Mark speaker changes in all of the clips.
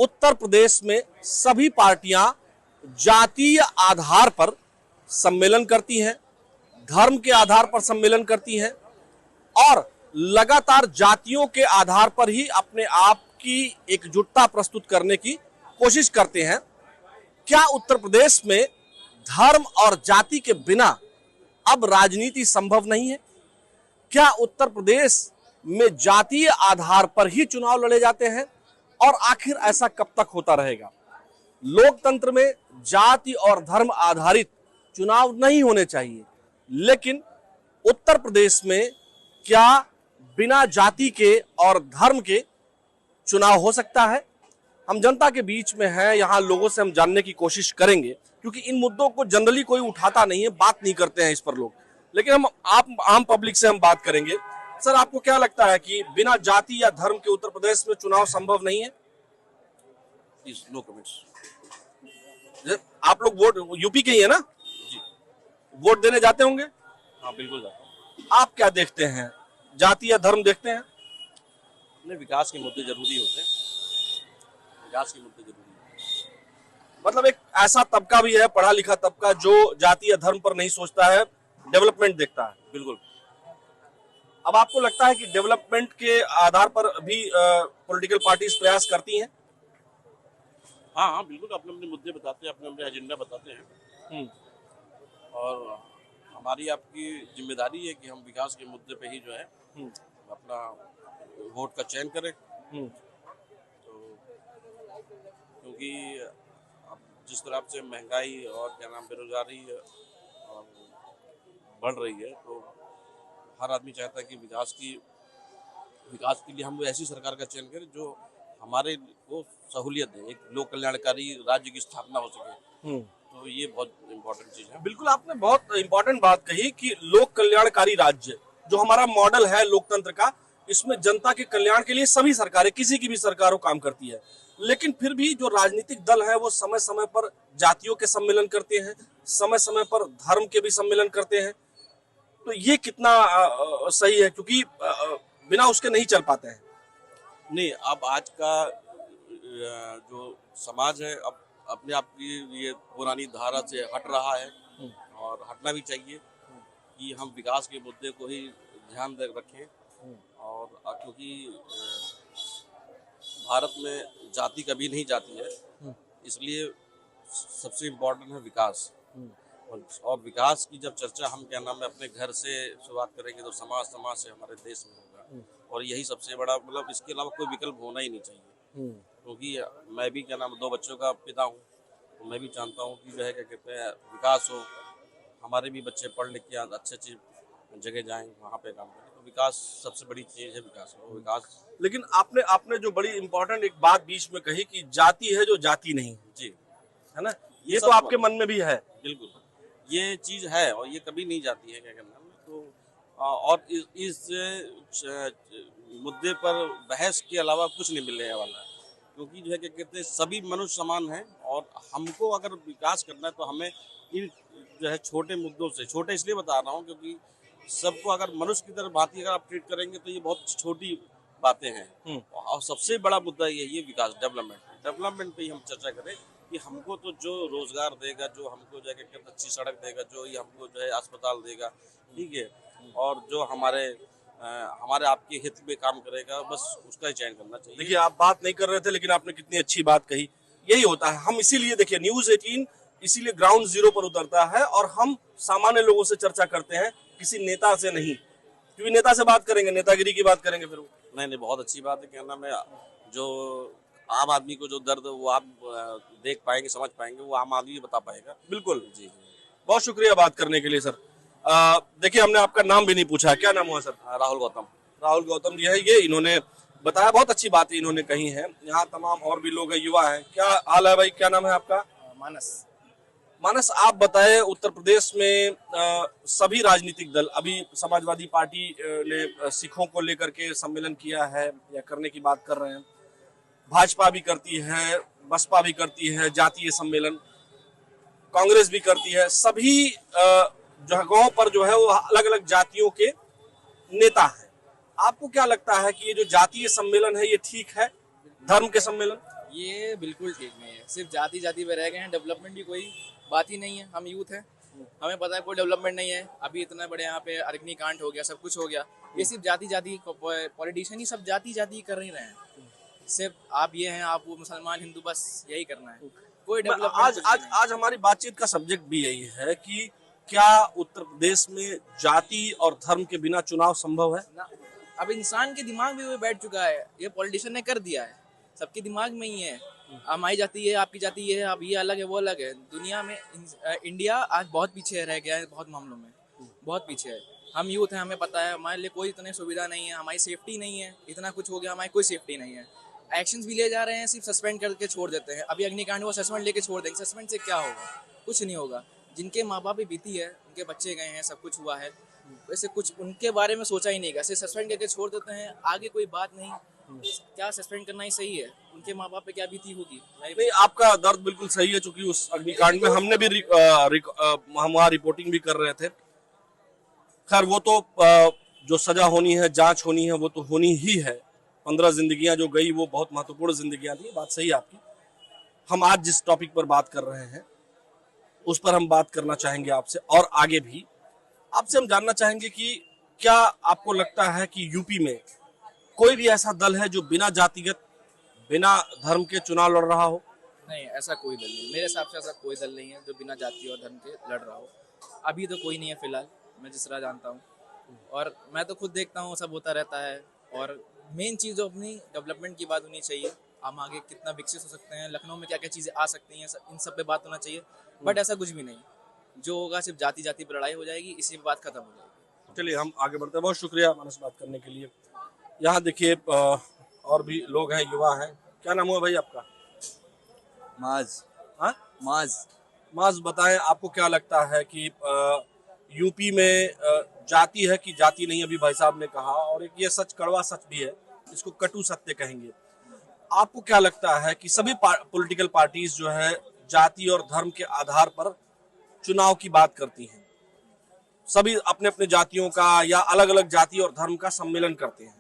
Speaker 1: उत्तर प्रदेश में सभी पार्टियां जातीय आधार पर सम्मेलन करती हैं, धर्म के आधार पर सम्मेलन करती हैं और लगातार जातियों के आधार पर ही अपने आप की एकजुटता प्रस्तुत करने की कोशिश करते हैं। क्या उत्तर प्रदेश में धर्म और जाति के बिना अब राजनीति संभव नहीं है? क्या उत्तर प्रदेश में जातीय आधार पर ही चुनाव लड़े जाते हैं और आखिर ऐसा कब तक होता रहेगा? लोकतंत्र में जाति और धर्म आधारित चुनाव नहीं होने चाहिए, लेकिन उत्तर प्रदेश में क्या बिना जाति के और धर्म के चुनाव हो सकता है? हम जनता के बीच में हैं, यहां लोगों से हम जानने की कोशिश करेंगे, क्योंकि इन मुद्दों को जनरली कोई उठाता नहीं है, बात नहीं करते हैं इस पर लोग, लेकिन हम आम पब्लिक से हम बात करेंगे। सर, आपको क्या लगता है कि बिना जाति या धर्म के उत्तर प्रदेश में चुनाव संभव नहीं है? No comments. आप लोग वोट यूपी के ही है ना जी, वोट देने जाते होंगे?
Speaker 2: हाँ बिल्कुल जाता हूँ।
Speaker 1: आप क्या देखते हैं, जाति या धर्म देखते हैं?
Speaker 2: नहीं, विकास के मुद्दे जरूरी होते हैं, विकास के मुद्दे जरूरी होते हैं।
Speaker 1: मतलब एक ऐसा तबका भी है, पढ़ा लिखा तबका, जो जाति या धर्म पर नहीं सोचता है, डेवलपमेंट देखता है।
Speaker 2: बिल्कुल।
Speaker 1: अब आपको लगता है कि डेवलपमेंट के आधार पर भी पॉलिटिकल पार्टीज प्रयास करती हैं?
Speaker 2: हाँ बिल्कुल, अपने अपने मुद्दे बताते हैं, अपने अपने एजेंडा बताते हैं और हमारी आपकी जिम्मेदारी है कि हम विकास के मुद्दे पे ही जो है अपना वोट का चयन करें। तो क्योंकि अब जिस तरह से महंगाई और क्या नाम बेरोजगारी बढ़ रही है, तो हर आदमी चाहता है कि विकास के लिए हम ऐसी सरकार का चयन करें जो हमारे को सहूलियत दे, एक लोक कल्याणकारी राज्य की स्थापना हो सके। तो ये बहुत इम्पोर्टेंट चीज है।
Speaker 1: बिल्कुल, आपने बहुत इम्पोर्टेंट बात कही कि लोक कल्याणकारी राज्य जो हमारा मॉडल है लोकतंत्र का, इसमें जनता के कल्याण के लिए सभी सरकारें, किसी की भी सरकार काम करती है, लेकिन फिर भी जो राजनीतिक दल है वो समय समय पर जातियों के सम्मेलन करते हैं, समय समय पर धर्म के भी सम्मेलन करते हैं। तो ये कितना सही है, क्योंकि बिना उसके नहीं चल पाते हैं।
Speaker 2: नहीं, अब आज का जो समाज है अब अपने आप की ये पुरानी धारा से हट रहा है और हटना भी चाहिए कि हम विकास के मुद्दे को ही ध्यान रखें। और क्योंकि भारत में जाति कभी नहीं जाती है, इसलिए सबसे इम्पोर्टेंट है विकास। और विकास की जब चर्चा हम क्या नाम है अपने घर से शुरुआत करेंगे तो समाज से हमारे देश में होगा, और यही सबसे बड़ा, मतलब इसके अलावा कोई विकल्प होना ही नहीं चाहिए। क्योंकि मैं भी क्या नाम 2 बच्चों का पिता हूँ, तो मैं भी चाहता हूँ कि जो है क्या कहते हैं विकास हो, हमारे भी बच्चे पढ़ लिख के अच्छी जगह जाएं, वहाँ पे काम करें। तो विकास सबसे बड़ी चीज़ है, विकास हो विकास।
Speaker 1: लेकिन आपने जो बड़ी इम्पोर्टेंट एक बात बीच में कही कि जाति है जो जाति नहीं
Speaker 2: जी,
Speaker 1: है ना, ये तो आपके मन में भी है।
Speaker 2: बिल्कुल, ये चीज़ है और ये कभी नहीं जाती है क्या कहना है। तो और इस मुद्दे पर बहस के अलावा कुछ नहीं मिलने वाला है, क्योंकि जो है क्या कहते हैं सभी मनुष्य समान हैं और हमको अगर विकास करना है तो हमें इन जो है छोटे मुद्दों से, छोटे इसलिए बता रहा हूँ क्योंकि सबको अगर मनुष्य की तरह भांति अगर आप ट्रीट करेंगे तो ये बहुत छोटी बातें हैं। और सबसे बड़ा मुद्दा ये विकास, डेवलपमेंट पे ही हम चर्चा करें कि हमको तो जो रोजगार देगा, जो हमको जो है अच्छी सड़क देगा, जो ये हमको जो है अस्पताल देगा, ठीक है, और जो हमारे आपके हित में काम करेगा, बस उसका ही चयन करना चाहिए।
Speaker 1: देखिए, आप बात नहीं कर रहे थे लेकिन आपने कितनी अच्छी बात कही। यही होता है, हम इसीलिए देखिए न्यूज़ 18 इसीलिए ग्राउंड जीरो पर उतरता है और हम सामान्य लोगों से चर्चा करते हैं, किसी नेता से नहीं, क्योंकि नेता से बात करेंगे नेतागिरी की बात करेंगे फिर वो।
Speaker 2: नहीं, बहुत अच्छी बात है। कहना मैं जो आम आदमी को जो दर्द वो आप देख पाएंगे, समझ पाएंगे, वो आम आदमी बता पाएगा।
Speaker 1: बिल्कुल
Speaker 2: जी,
Speaker 1: बहुत शुक्रिया बात करने के लिए सर। देखिए, हमने आपका नाम भी नहीं पूछा, क्या नाम हुआ सर?
Speaker 2: राहुल गौतम।
Speaker 1: राहुल गौतम जी है, ये इन्होंने बताया, बहुत अच्छी बातें इन्होंने कही हैं। यहाँ तमाम और भी लोग हैं, युवा हैं। क्या हाल है भाई, क्या नाम है आपका? मानस, आप बताए उत्तर प्रदेश में सभी राजनीतिक दल, अभी समाजवादी पार्टी ने सिखों को लेकर के सम्मेलन किया है या करने की बात कर रहे हैं, भाजपा भी करती है, बसपा भी करती है जातीय सम्मेलन, कांग्रेस भी करती है। सभी जगहों पर जो है वो अलग अलग जातियों के नेता हैं। आपको क्या लगता है कि ये जो जातीय सम्मेलन है ये ठीक है, धर्म के सम्मेलन?
Speaker 3: ये बिल्कुल ठीक नहीं है। सिर्फ जाति जाति पे रह गए हैं, डेवलपमेंट की कोई बात ही नहीं है। हम यूथ हैं, हमें पता है कोई डेवलपमेंट नहीं है। अभी इतना बड़े यहाँ पे अग्निकांड हो गया, सब कुछ हो गया। ये सिर्फ जाति जाति, पॉलिटिशियन ही सब जाति जाति कर ही रहे हैं। सिर्फ आप ये हैं, आप वो, मुसलमान हिंदू, बस यही करना है। कोई डेवलपमेंट
Speaker 1: आज आज आज हमारी बातचीत का सब्जेक्ट भी यही है कि क्या उत्तर प्रदेश में जाति और धर्म के बिना चुनाव संभव है?
Speaker 3: ना। अब इंसान के दिमाग में वो बैठ चुका है, ये पॉलिटिशियन ने कर दिया है, सबके दिमाग में ही है। हमारी जाति है, आपकी जाति ये है, अब ये अलग है, वो अलग है। दुनिया में इंडिया आज बहुत पीछे रह गया है, बहुत मामलों में बहुत पीछे है। हम यूथ हैं, हमें पता है हमारे लिए कोई इतनी सुविधा नहीं है, हमारी सेफ्टी नहीं है। इतना कुछ हो गया, हमारी कोई सेफ्टी नहीं है। एक्शंस भी ले जा रहे हैं, सिर्फ सस्पेंड करके छोड़ देते हैं। अभी अग्निकांड हुआ, सस्पेंड लेके छोड़ देंगे। सस्पेंड से क्या होगा? कुछ नहीं होगा। जिनके माँ बाप भी बीती है, उनके बच्चे गए हैं, सब कुछ हुआ है, वैसे कुछ उनके बारे में सोचा ही नहीं गया। सिर्फ सस्पेंड करके छोड़ देते हैं, आगे कोई बात नहीं। क्या सस्पेंड करना ही सही है? उनके माँ बाप पे क्या बीती होगी?
Speaker 1: नहीं, आपका दर्द बिल्कुल सही है, क्योंकि उस अग्निकांड में हमने भी हम वहाँ रिपोर्टिंग भी कर रहे थे। खैर वो तो जो सजा होनी है, जांच होनी है, वो तो होनी ही है। 15 जिंदगियां जो गई वो बहुत महत्वपूर्ण जिंदगियां थी, बात सही है आपकी। हम आज जिस टॉपिक पर बात कर रहे हैं उस पर हम बात करना चाहेंगे आपसे, और आगे भी आपसे हम जानना चाहेंगे कि क्या आपको लगता है कि यूपी में कोई भी ऐसा दल है जो बिना जातिगत, बिना धर्म के चुनाव लड़ रहा हो?
Speaker 3: नहीं, ऐसा कोई दल नहीं। मेरे हिसाब से ऐसा कोई दल नहीं है जो बिना जाति और धर्म के लड़ रहा हो। अभी तो कोई नहीं है फिलहाल, मैं जिस तरह जानता हूँ। और मैं तो खुद देखता हूँ, सब होता रहता है। और मेन चीज़ जो अपनी डेवलपमेंट की बात होनी चाहिए, हम आगे कितना विकसित हो सकते हैं, लखनऊ में क्या क्या चीज़ें आ सकती हैं, इन सब पे बात होना चाहिए। बट ऐसा कुछ भी नहीं, जो होगा सिर्फ जाति जाति पर लड़ाई हो जाएगी, इसी पे बात खत्म हो जाएगी।
Speaker 1: चलिए हम आगे बढ़ते हैं। बहुत शुक्रिया हमारे से बात करने के लिए। यहाँ देखिए और भी लोग हैं, युवा हैं। क्या नाम हुआ भाई आपका?
Speaker 4: माज।
Speaker 1: हाँ,
Speaker 4: माज।
Speaker 1: बताएं, आपको क्या लगता है कि यूपी में जाति है कि जाति नहीं? अभी भाई साहब ने कहा, और एक ये सच, कड़वा सच भी है, इसको कटु सत्य कहेंगे। आपको क्या लगता है कि सभी पॉलिटिकल पार्टीज जो है जाति और धर्म के आधार पर चुनाव की बात करती हैं? सभी अपने अपने जातियों का या अलग अलग जाति और धर्म का सम्मेलन करते हैं।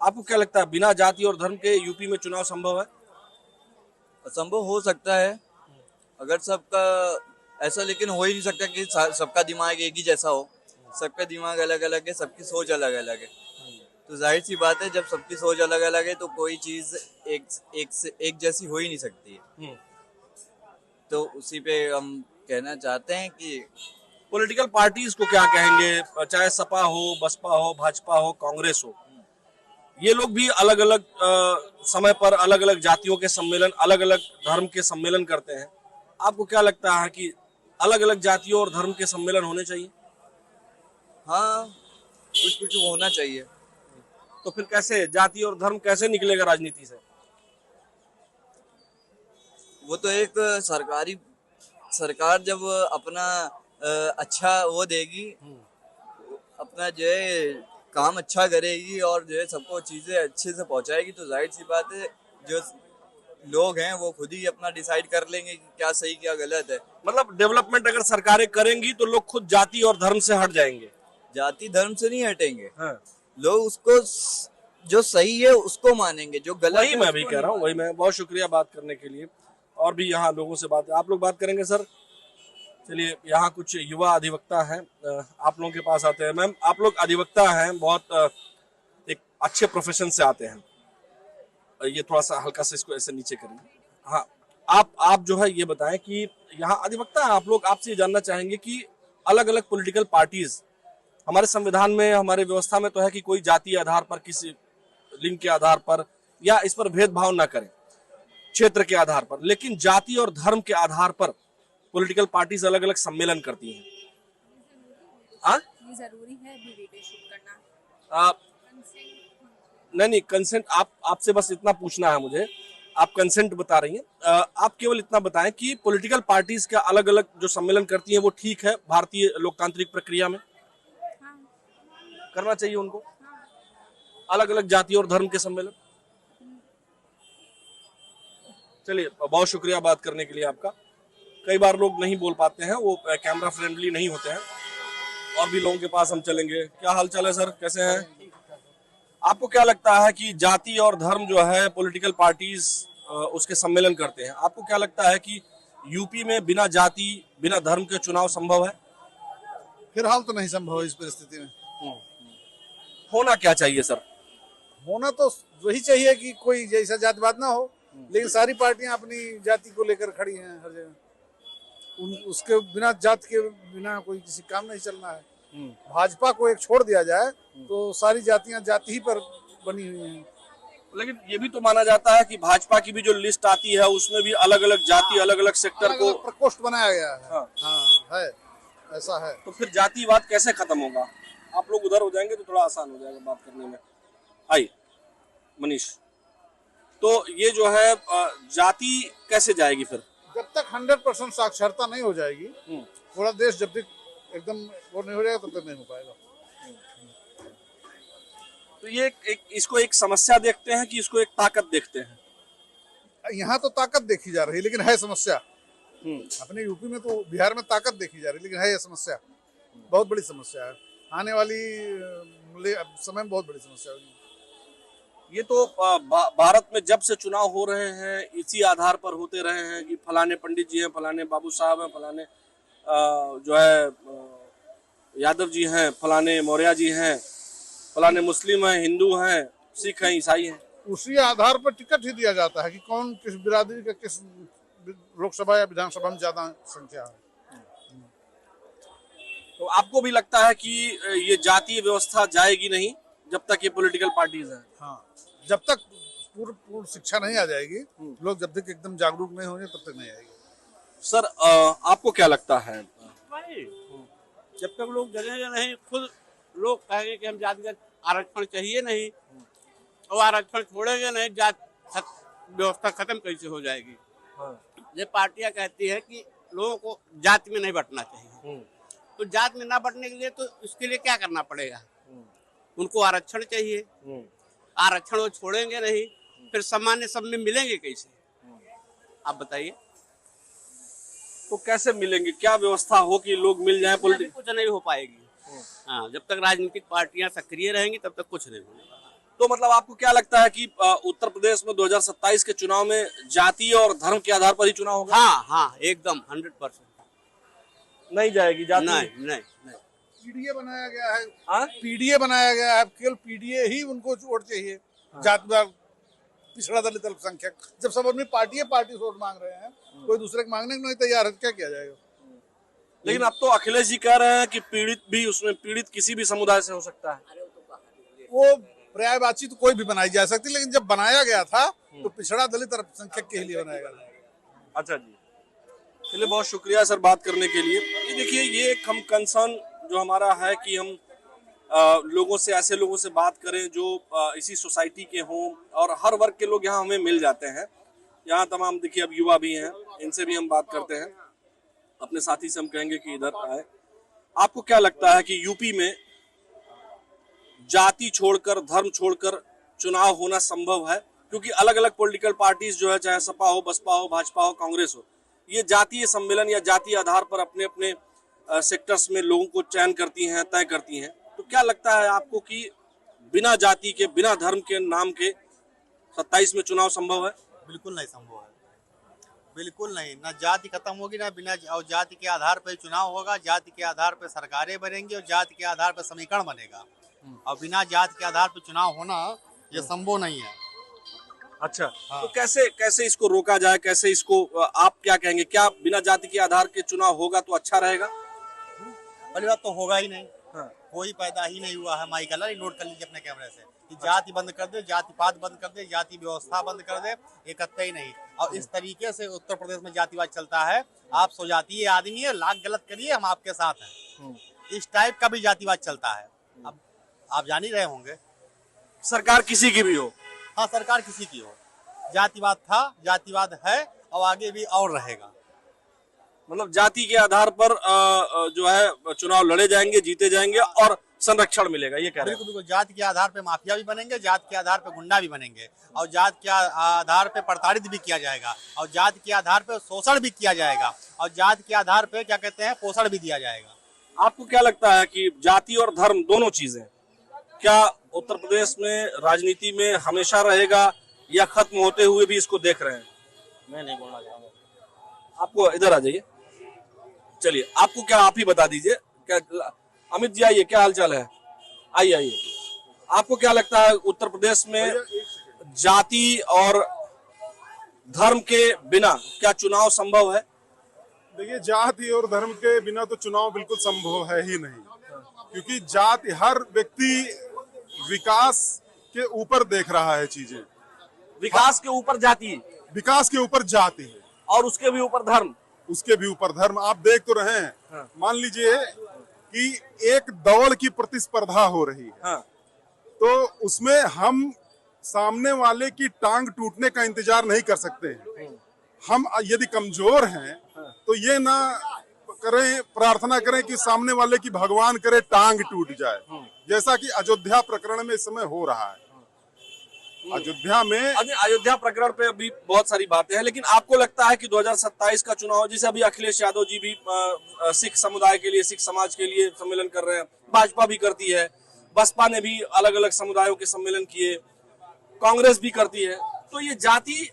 Speaker 1: आपको क्या लगता है, बिना जाति और धर्म के यूपी में चुनाव संभव है?
Speaker 4: असंभव हो सकता है अगर सबका ऐसा, लेकिन हो ही नहीं सकता कि सबका दिमाग एक ही जैसा हो। सबका दिमाग अलग अलग है, सबकी सोच अलग अलग है। तो जाहिर सी बात है, जब सबकी सोच अलग अलग है तो कोई चीज एक जैसी हो ही नहीं सकती है। तो उसी पे हम कहना चाहते हैं कि
Speaker 1: पॉलिटिकल पार्टीज को क्या कहेंगे, चाहे सपा हो, बसपा हो, भाजपा हो, कांग्रेस हो, ये लोग भी अलग अलग समय पर अलग अलग जातियों के सम्मेलन, अलग अलग धर्म के सम्मेलन करते हैं। आपको क्या लगता है कि अलग अलग जातियों और धर्म के सम्मेलन होने चाहिए?
Speaker 4: हाँ, कुछ कुछ होना चाहिए।
Speaker 1: तो फिर कैसे जाति और धर्म कैसे निकलेगा राजनीति से?
Speaker 4: वो तो एक सरकार जब अपना अच्छा वो देगी, अपना जो है काम अच्छा करेगी और जो है सबको चीजें अच्छे से पहुंचाएगी, तो जाहिर सी बात है जो लोग हैं वो खुद ही अपना डिसाइड कर लेंगे कि क्या सही क्या गलत है।
Speaker 1: मतलब डेवलपमेंट अगर सरकारें करेंगी तो लोग खुद जाति और धर्म से हट जाएंगे?
Speaker 4: जाति धर्म से नहीं हटेंगे।
Speaker 1: हाँ।
Speaker 4: लोग उसको जो सही है उसको मानेंगे, जो गलत
Speaker 1: वही मैं भी कह रहा हूँ, वही मैं। बहुत शुक्रिया बात करने के लिए। और भी यहाँ लोगों से बात, आप लोग बात करेंगे सर? चलिए, यहाँ कुछ युवा अधिवक्ता हैं, आप लोगों के पास आते हैं। मैम, आप लोग अधिवक्ता हैं, बहुत एक अच्छे प्रोफेशन से आते हैं। ये थोड़ा सा हल्का से इसको ऐसे नीचे करिए। हाँ, आप जो है ये बताएं कि यहाँ अधिवक्ता हैं आप लोग, आपसे ये जानना चाहेंगे कि अलग अलग पॉलिटिकल पार्टीज हमारे संविधान में, हमारे व्यवस्था में तो है कि कोई जाति आधार पर, किसी लिंग के आधार पर या इस पर भेदभाव ना करें, क्षेत्र के आधार पर, लेकिन जाति और धर्म के आधार पर पॉलिटिकल पार्टीज अलग अलग सम्मेलन करती हैं।
Speaker 5: ये जरूरी है अभी वीडियो शूट करना?
Speaker 1: नहीं, कंसेंट आपसे बस इतना पूछना है मुझे। आप कंसेंट बता रही हैं, आप केवल इतना बताएं कि पॉलिटिकल पार्टीज का अलग अलग जो सम्मेलन करती हैं वो ठीक है भारतीय लोकतांत्रिक प्रक्रिया में?
Speaker 5: हाँ।
Speaker 1: करना चाहिए उनको अलग अलग जाति और धर्म के सम्मेलन? चलिए, बहुत शुक्रिया बात करने के लिए आपका। कई बार लोग नहीं बोल पाते हैं, वो कैमरा फ्रेंडली नहीं होते हैं। और भी लोगों के पास हम चलेंगे। क्या हाल चाल है सर, कैसे हैं? आपको क्या लगता है कि जाति और धर्म जो है पॉलिटिकल पार्टीज उसके सम्मेलन करते हैं। आपको क्या लगता है कि यूपी में बिना जाति बिना धर्म के चुनाव संभव है?
Speaker 6: फिलहाल तो नहीं संभव है इस परिस्थिति में।
Speaker 1: होना क्या चाहिए सर?
Speaker 6: होना तो वही चाहिए कि कोई जैसा जातिवाद ना हो, लेकिन सारी पार्टियां अपनी जाति को लेकर खड़ी हैं हर जगह। उसके बिना जाति के बिना कोई किसी काम नहीं चलना है। भाजपा को एक छोड़ दिया जाए तो सारी जातियां जाति ही पर बनी हुई हैं।
Speaker 1: लेकिन ये भी तो माना जाता है कि भाजपा की भी जो लिस्ट आती है उसमें भी अलग अलग जाति अलग अलग सेक्टर को
Speaker 6: अलग-अलग प्रकोष्ठ बनाया गया है।
Speaker 1: हाँ।
Speaker 6: हाँ है, ऐसा है।
Speaker 1: तो फिर जातिवाद कैसे खत्म होगा? आप लोग उधर हो जाएंगे तो थोड़ा आसान हो जाएगा बात करने में। आइए मनीष, तो ये जो है जाति कैसे जाएगी फिर?
Speaker 6: जब तक 100% साक्षरता नहीं हो जाएगी, पूरा देश जब तक एकदम वो नहीं हो जाएगा तब तक नहीं हो पाएगा।
Speaker 1: तो ये इसको एक समस्या देखते हैं कि इसको एक ताकत देखते हैं?
Speaker 6: यहाँ तो ताकत देखी जा रही है, लेकिन है समस्या। अपने यूपी में तो बिहार में ताकत देखी जा रही है, लेकिन है ये समस्या, बहुत बड़ी समस्या है। आने वाली समय में बहुत बड़ी समस्या होगी।
Speaker 1: ये तो भारत में जब से चुनाव हो रहे हैं इसी आधार पर होते रहे हैं कि फलाने पंडित जी हैं, फलाने बाबू साहब हैं, फलाने जो है यादव जी हैं, फलाने मौर्य जी हैं, फलाने मुस्लिम हैं, हिंदू हैं, सिख हैं, ईसाई हैं।
Speaker 6: उसी आधार पर टिकट ही दिया जाता है कि कौन किस बिरादरी का किस लोकसभा या विधानसभा में ज्यादा संख्या है।
Speaker 1: तो आपको भी लगता है कि ये जातीय व्यवस्था जाएगी नहीं जब तक ये पॉलिटिकल पार्टीज हैं?
Speaker 6: हाँ, जब तक पूर्ण शिक्षा नहीं आ जाएगी, लोग जब तक एकदम जागरूक नहीं होंगे तब तक नहीं आएगी।
Speaker 1: सर आपको क्या लगता है?
Speaker 7: भाई जब तक लोग जगह नहीं, खुद लोग कहेंगे कि हम जातिगत आरक्षण चाहिए नहीं और आरक्षण छोड़ेंगे नहीं, जात व्यवस्था खत्म कैसे हो जाएगी? ये पार्टियां कहती है कि लोगों को जाति में नहीं बंटना चाहिए, तो जात में ना बंटने के लिए तो इसके लिए क्या करना पड़ेगा? उनको आरक्षण चाहिए, आरक्षण वो छोड़ेंगे नहीं, फिर सामान्य सब में मिलेंगे कैसे? आप बताइए।
Speaker 1: तो कैसे मिलेंगे? क्या व्यवस्था हो कि लोग मिल जाएं?
Speaker 7: कुछ नहीं हो पाएगी। हाँ, जब तक राजनीतिक पार्टियां सक्रिय रहेंगी तब तक कुछ नहीं होगा।
Speaker 1: तो मतलब आपको क्या लगता है कि उत्तर प्रदेश में 2027 के चुनाव में जाति और धर्म के आधार पर ही चुनाव होगा?
Speaker 7: हाँ, एकदम 100%
Speaker 1: नहीं जाएगी जाति?
Speaker 7: नहीं।
Speaker 6: पीडीए बनाया गया है। पीडीए बनाया गया है, केवल पीडीए ही उनको वोट चाहिए। जातिवाद, पिछड़ा दलित अल्पसंख्यक, जब सब आदमी पार्टी से वोट मांग रहे हैं, कोई दूसरे को मांगने को नहीं तैयार है, क्या किया जाएगा?
Speaker 1: लेकिन अब तो अखिलेश जी कह रहे हैं कि पीड़ित भी उसमें पीड़ित किसी भी समुदाय से हो सकता है।
Speaker 6: वो पर्यायवाची तो कोई भी बनाई जा सकती, लेकिन जब बनाया गया था तो पिछड़ा दलित अल्पसंख्यक के लिए बनाया गया था।
Speaker 1: अच्छा जी, चलिए बहुत शुक्रिया सर बात करने के लिए। ये देखिए, ये एक हम कंसर्न जो हमारा है कि हम लोगों से, ऐसे लोगों से बात करें जो इसी सोसाइटी के हों, और हर वर्ग के लोग यहाँ हमें मिल जाते हैं। यहाँ तमाम देखिए अब युवा भी हैं, इनसे भी हम बात करते हैं। अपने साथी से हम कहेंगे कि इधर आए। आपको क्या लगता है कि यूपी में जाति छोड़कर, धर्म छोड़कर चुनाव होना संभव है? क्योंकि अलग अलग पॉलिटिकल पार्टीज जो है, चाहे सपा हो, बसपा हो, भाजपा हो, कांग्रेस हो, ये जातीय सम्मेलन या जातीय आधार पर अपने अपने सेक्टर्स में लोगों को चयन करती हैं, तय करती हैं। तो क्या लगता है आपको कि बिना जाति के, बिना धर्म के नाम के 27 में चुनाव संभव है?
Speaker 8: बिल्कुल नहीं संभव है, बिल्कुल नहीं। ना जाति खत्म होगी, ना बिना और जाति के आधार पर चुनाव होगा। जाति के आधार पर सरकारें बनेंगी और जाति के आधार पर समीकरण बनेगा, और बिना जाति के आधार पर चुनाव होना ये संभव नहीं है।
Speaker 1: अच्छा,
Speaker 8: हाँ।
Speaker 1: तो कैसे इसको रोका जाए? कैसे इसको, आप क्या कहेंगे? क्या बिना जाति के आधार के चुनाव होगा तो अच्छा रहेगा?
Speaker 8: पहली बात तो होगा ही नहीं।
Speaker 1: हाँ।
Speaker 8: कोई पैदा ही नहीं हुआ है। माइकल नोट कर लीजिए अपने कैमरे से कि जाति बंद कर दे, जातिवाद बंद कर दे, जाति व्यवस्था बंद कर दे, ये कतई नहीं। और इस तरीके से उत्तर प्रदेश में जातिवाद चलता है। आप स्वजातीय आदमी है, लाख गलत करिए, हम आपके साथ हैं, इस टाइप का भी जातिवाद चलता है। अब आप जान ही रहे होंगे।
Speaker 1: सरकार किसी की भी हो,
Speaker 8: हाँ, सरकार किसी की हो, जातिवाद था, जातिवाद है और आगे भी और रहेगा।
Speaker 1: मतलब जाति के आधार पर जो है चुनाव लड़े जाएंगे, जीते जाएंगे और संरक्षण मिलेगा, ये कह रहे हैं?
Speaker 8: बिल्कुल बिल्कुल। जाति के आधार पे माफिया भी बनेंगे, जाति के आधार पे गुंडा भी बनेंगे, और जाति के आधार पे प्रताड़ित भी किया जाएगा, और जाति के आधार पे शोषण भी किया जाएगा, और जाति के आधार पे क्या कहते हैं, पोषण भी दिया जाएगा।
Speaker 1: आपको क्या लगता है कि जाति और धर्म दोनों चीजें क्या उत्तर प्रदेश में राजनीति में हमेशा रहेगा, या खत्म होते हुए भी इसको देख रहे हैं?
Speaker 2: मैं नहीं बोलना चाहूंगा।
Speaker 1: आपको इधर आ जाइए, चलिए आपको क्या, आप ही बता दीजिए क्या। अमित जी आइए, क्या हालचाल है? आइए आइए, आपको क्या लगता है उत्तर प्रदेश में जाति और धर्म के बिना क्या चुनाव संभव है?
Speaker 9: देखिए, जाति और धर्म के बिना तो चुनाव बिल्कुल संभव है ही नहीं, क्योंकि जाति, हर व्यक्ति विकास के ऊपर देख रहा है चीजें।
Speaker 1: विकास के ऊपर जाति,
Speaker 9: विकास के ऊपर जाति है
Speaker 1: और उसके भी ऊपर धर्म,
Speaker 9: उसके भी ऊपर धर्म। आप देख तो रहे हैं।
Speaker 1: हाँ।
Speaker 9: मान लीजिए कि एक दौड़ की प्रतिस्पर्धा हो रही है,
Speaker 1: हाँ।
Speaker 9: तो उसमें हम सामने वाले की टांग टूटने का इंतजार नहीं कर सकते हैं। हम यदि कमजोर हैं तो ये ना करें, प्रार्थना करें कि सामने वाले की भगवान करे टांग टूट जाए, जैसा कि अयोध्या प्रकरण में इस समय हो रहा है। अयोध्या में,
Speaker 1: अयोध्या प्रकरण पे अभी बहुत सारी बातें हैं, लेकिन आपको लगता है कि 2027 का चुनाव, जिसे अभी अखिलेश यादव जी भी सिख समुदाय के लिए, सिख समाज के लिए सम्मेलन कर रहे हैं, भाजपा भी करती है, बसपा ने भी अलग अलग समुदायों के सम्मेलन किए, कांग्रेस भी करती है, तो ये जाति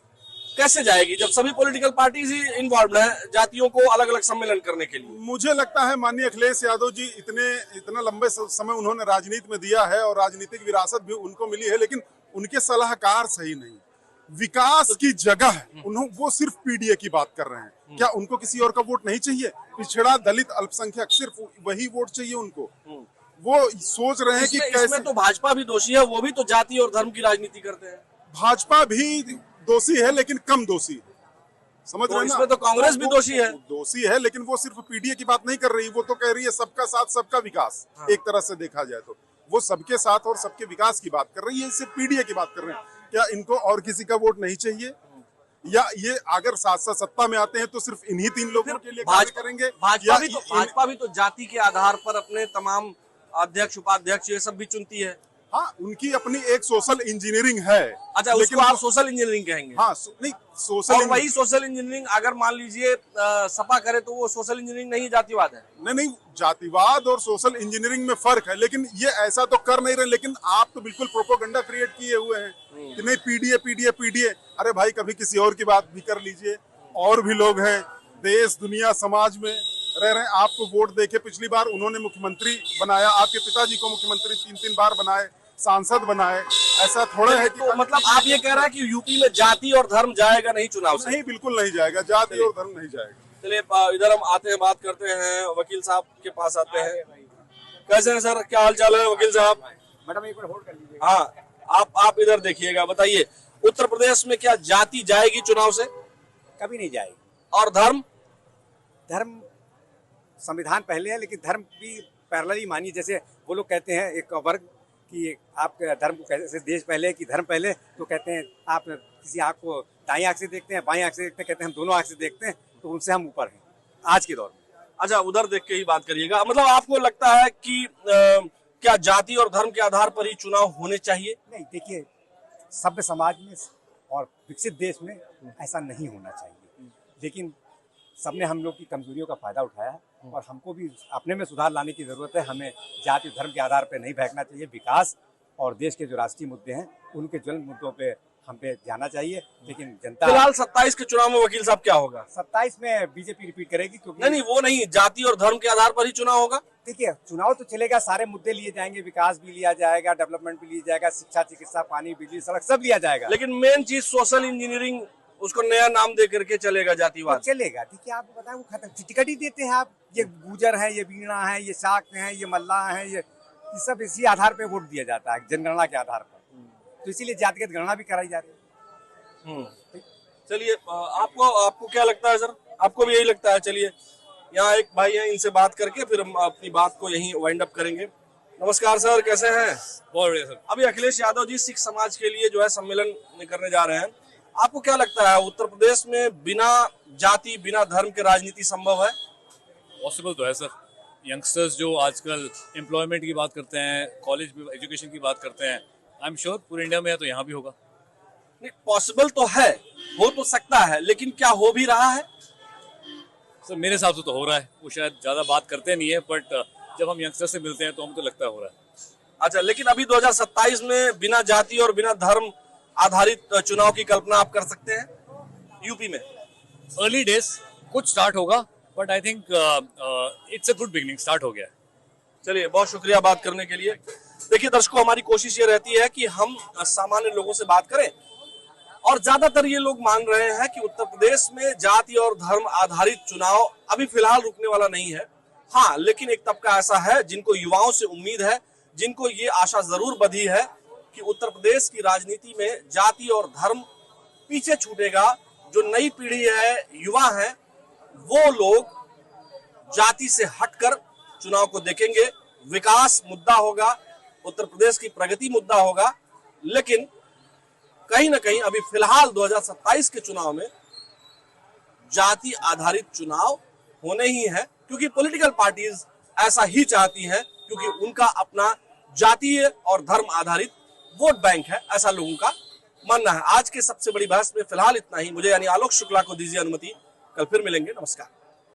Speaker 1: कैसे जाएगी जब सभी पॉलिटिकल पार्टीज ही इन्वॉल्व है जातियों को अलग अलग सम्मेलन करने के लिए?
Speaker 9: मुझे लगता है माननीय अखिलेश यादव जी इतना लंबे समय उन्होंने राजनीति में दिया है और राजनीतिक विरासत भी उनको मिली है, लेकिन उनके सलाहकार सही नहीं। विकास की जगह वो सिर्फ पीडीए की बात कर रहे हैं। क्या उनको किसी और का वोट नहीं चाहिए? पिछड़ा, दलित, अल्पसंख्यक, सिर्फ वही वोट चाहिए उनको। वो सोच रहे हैं कि कैसे।
Speaker 1: इसमें तो भाजपा भी दोषी है, वो भी तो जाति और धर्म की राजनीति करते हैं।
Speaker 9: भाजपा भी दोषी है, लेकिन कम दोषी है, समझ रहे हैं ना?
Speaker 1: इसमें तो कांग्रेस भी दोषी है।
Speaker 9: दोषी है, लेकिन वो सिर्फ पीडीए की बात नहीं कर रही, वो तो कह रही है सबका साथ सबका विकास। एक तरह से देखा जाए तो वो सबके साथ और सबके विकास की बात कर रही है, सिर्फ पीडीए की बात कर रहे हैं। क्या इनको और किसी का वोट नहीं चाहिए? या ये अगर साथ साथ सत्ता में आते हैं तो सिर्फ इन्हीं 3 लोगों के लिए कार्य करेंगे?
Speaker 1: भाजपा भी तो जाति के आधार पर अपने तमाम अध्यक्ष, उपाध्यक्ष ये सब भी चुनती है।
Speaker 9: हाँ, उनकी अपनी एक सोशल इंजीनियरिंग है।
Speaker 1: अच्छा, उसको आप सोशल इंजीनियरिंग कहेंगे?
Speaker 9: हाँ, नहीं सोशल।
Speaker 1: और वही सोशल इंजीनियरिंग अगर मान लीजिए सपा करे तो वो सोशल इंजीनियरिंग नहीं, जातिवाद है?
Speaker 9: नहीं, जातिवाद और सोशल इंजीनियरिंग में फर्क है, लेकिन ये ऐसा तो कर नहीं रहे। लेकिन आप तो बिल्कुल प्रोपोगंडा क्रिएट किए हुए हैं कि नहीं, पीडीए पीडीए पीडीए। अरे भाई, कभी किसी और की बात भी कर लीजिए। और भी लोग हैं देश, दुनिया, समाज में रह रहे हैं। आपको वोट देके पिछली बार उन्होंने मुख्यमंत्री बनाया, आपके पिताजी को मुख्यमंत्री 3 बार बनाए, सांसद बनाए। ऐसा थोड़ा है कि
Speaker 1: तो मतलब आप ये कह रहे हैं कि यूपी में जाति और धर्म जाएगा नहीं चुनाव से?
Speaker 9: नहीं, बिल्कुल नहीं जाएगा, जाति और धर्म नहीं जाएगा।
Speaker 1: चलिए इधर हम आते हैं, बात करते हैं, वकील साहब के पास आते हैं। कैसे हैं सर, क्या हाल चाल है वकील साहब?
Speaker 10: मैडम एक बार होल्ड कर लीजिए।
Speaker 1: हाँ, आप इधर देखिएगा, बताइए उत्तर प्रदेश में क्या जाति जाएगी चुनाव से?
Speaker 10: कभी नहीं जाएगी।
Speaker 1: और धर्म?
Speaker 10: धर्म संविधान पहले है, लेकिन धर्म भी पैरेलली मानिए। जैसे वो लोग कहते हैं एक वर्ग कि आप धर्म को कैसे, देश पहले कि धर्म पहले, तो कहते हैं आप किसी आँख को दाईं आँख से देखते हैं, बाईं आँख से देखते हैं, कहते हैं हम दोनों आँख से देखते हैं, तो उनसे हम ऊपर हैं आज के दौर में।
Speaker 1: अच्छा, उधर देख के ही बात करिएगा। मतलब आपको लगता है कि क्या जाति और धर्म के आधार पर ही चुनाव होने चाहिए?
Speaker 10: नहीं, देखिए, सभ्य समाज में और विकसित देश में ऐसा नहीं होना चाहिए, लेकिन सबने हम लोग की कमजोरियों का फायदा उठाया है और हमको भी अपने में सुधार लाने की जरूरत है। हमें जाति धर्म के आधार पर नहीं बहकना चाहिए। विकास और देश के जो राष्ट्रीय मुद्दे हैं उनके ज्वलंत मुद्दों पे हम पे जाना चाहिए। लेकिन जनता,
Speaker 1: फिलहाल 27 के चुनाव में वकील साहब क्या होगा?
Speaker 10: 27 में बीजेपी रिपीट करेगी, क्योंकि
Speaker 1: नहीं, वो नहीं, जाति और धर्म के आधार पर ही चुनाव होगा।
Speaker 10: देखिए, चुनाव तो चलेगा, सारे मुद्दे लिए जाएंगे, विकास भी लिया जाएगा, डेवलपमेंट भी लिया जाएगा, शिक्षा, चिकित्सा, पानी, बिजली, सड़क सब लिया जाएगा।
Speaker 1: लेकिन मेन चीज सोशल इंजीनियरिंग, उसको नया नाम दे करके चलेगा जातिवाद?
Speaker 10: चलेगा। देखिए, आपको बताया वो खत्म, टिकट ही देते हैं आप। ये गुजर है, ये बीणा है, ये शाक्त है, ये मल्लाह है, ये सब इसी आधार पे वोट दिया जाता है, जनगणना के आधार पर। तो इसीलिए जातिगत गणना भी कराई जा रही है।
Speaker 1: चलिए, आपको क्या लगता है सर? आपको भी यही लगता है? चलिए, यहाँ एक भाई हैं, इनसे बात करके फिर हम अपनी बात को यहीं वाइंड अप करेंगे। नमस्कार सर, कैसे हैं?
Speaker 2: बहुत बढ़िया सर।
Speaker 1: अभी अखिलेश यादव जी सिख समाज के लिए जो है सम्मेलन करने जा रहे हैं। आपको क्या लगता है उत्तर प्रदेश में बिना जाति, बिना धर्म के राजनीति संभव है?
Speaker 11: पॉसिबल तो है सर। यंगस्टर्स जो आजकल एम्प्लॉयमेंट की बात करते हैं, कॉलेज में एजुकेशन की बात करते हैं, आई एम श्योर पूरे इंडिया में है तो यहाँ भी होगा।
Speaker 1: नहीं, पॉसिबल तो है, हो तो सकता है, लेकिन क्या हो भी रहा है?
Speaker 11: सर मेरे हिसाब से तो हो रहा है। वो शायद ज्यादा बात करते नहीं है, बट जब हम यंगस्टर से मिलते हैं तो हमको लगता है हो रहा है।
Speaker 1: अच्छा, लेकिन अभी 2027 में बिना जाति और बिना धर्म आधारित चुनाव की कल्पना आप कर सकते हैं यूपी में?
Speaker 11: अर्ली डेज, कुछ स्टार्ट होगा, but I think it's a good beginning, start हो गया।
Speaker 1: चलिए, बहुत शुक्रिया बात करने के लिए। देखिए दर्शकों, हमारी कोशिश ये रहती है कि हम सामान्य लोगों से बात करें, और ज्यादातर ये लोग मान रहे हैं कि उत्तर प्रदेश में जाति और धर्म आधारित चुनाव अभी फिलहाल रुकने वाला नहीं है। हाँ, लेकिन एक तबका ऐसा है जिनको युवाओं से उम्मीद है, जिनको ये आशा जरूर बंधी है कि उत्तर प्रदेश की राजनीति में जाति और धर्म पीछे छूटेगा। जो नई पीढ़ी है, युवा है, वो लोग जाति से हटकर चुनाव को देखेंगे। विकास मुद्दा होगा, उत्तर प्रदेश की प्रगति मुद्दा होगा, लेकिन कहीं ना कहीं अभी फिलहाल 2027 के चुनाव में जाति आधारित चुनाव होने ही है, क्योंकि पॉलिटिकल पार्टीज ऐसा ही चाहती हैं, क्योंकि उनका अपना जातीय और धर्म आधारित वोट बैंक है, ऐसा लोगों का मानना है। आज के सबसे बड़ी बहस में फिलहाल इतना ही। मुझे यानी आलोक शुक्ला को दीजिए अनुमति, कल फिर मिलेंगे। नमस्कार।